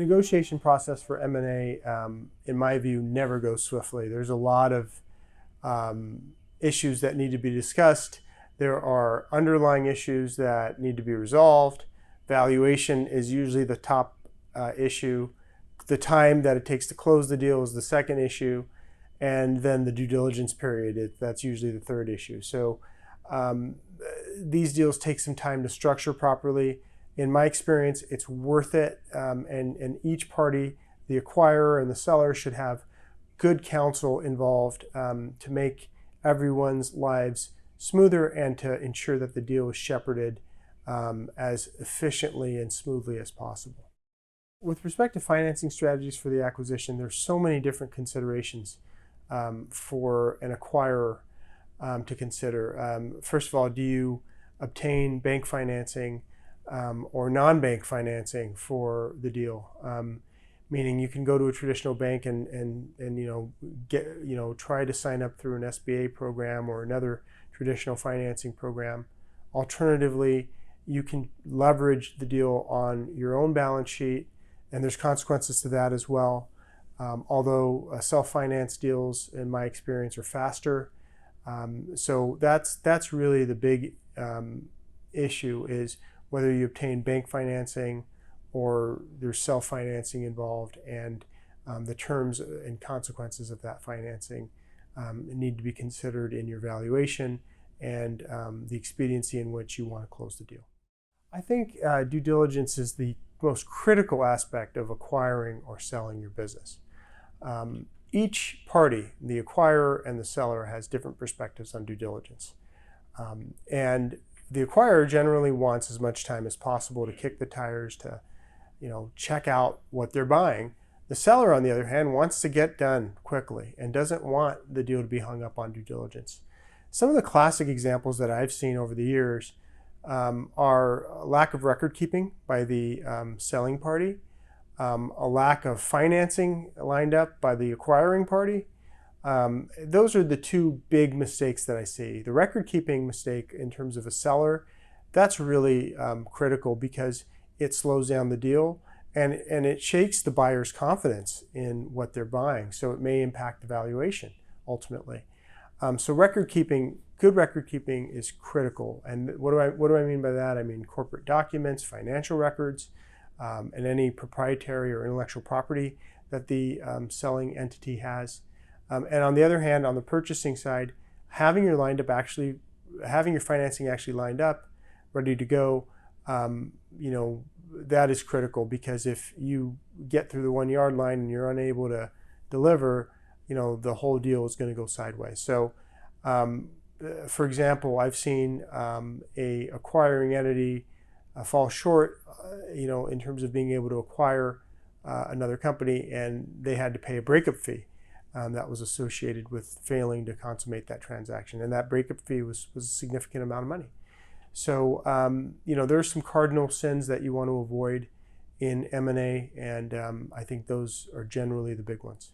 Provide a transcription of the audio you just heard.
negotiation process for M&A, in my view, never goes swiftly. There's a lot of issues that need to be discussed. There are underlying issues that need to be resolved. Valuation is usually the top issue. The time that it takes to close the deal is the second issue. And then the due diligence period, that's usually the third issue. So these deals take some time to structure properly. In my experience, it's worth it, and each party, the acquirer and the seller, should have good counsel involved to make everyone's lives smoother and to ensure that the deal is shepherded as efficiently and smoothly as possible. With respect to financing strategies for the acquisition, there's so many different considerations for an acquirer to consider. First of all, do you obtain bank financing or non-bank financing for the deal? Meaning you can go to a traditional bank and try to sign up through an SBA program or another traditional financing program. Alternatively, you can leverage the deal on your own balance sheet, and there's consequences to that as well. Although self-finance deals, in my experience, are faster. So that's really the big issue, is whether you obtain bank financing or there's self-financing involved, and the terms and consequences of that financing need to be considered in your valuation and the expediency in which you want to close the deal. I think due diligence is the most critical aspect of acquiring or selling your business. Each party, the acquirer and the seller, has different perspectives on due diligence. And the acquirer generally wants as much time as possible to kick the tires, to check out what they're buying. The seller, on the other hand, wants to get done quickly and doesn't want the deal to be hung up on due diligence. Some of the classic examples that I've seen over the years are a lack of record keeping by the selling party, a lack of financing lined up by the acquiring party. Those are the two big mistakes that I see. The record keeping mistake in terms of a seller, that's really critical because it slows down the deal and it shakes the buyer's confidence in what they're buying. So it may impact the valuation ultimately. So good record keeping is critical. And what do I mean by that? I mean corporate documents, financial records, and any proprietary or intellectual property that the selling entity has. And on the other hand, on the purchasing side, having your financing actually lined up, ready to go, that is critical, because if you get through the 1 yard line and you're unable to deliver, the whole deal is going to go sideways. So, for example, I've seen a acquiring entity fall short, in terms of being able to acquire another company, and they had to pay a breakup fee that was associated with failing to consummate that transaction. And that breakup fee was a significant amount of money. So, there are some cardinal sins that you want to avoid in M&A, and I think those are generally the big ones.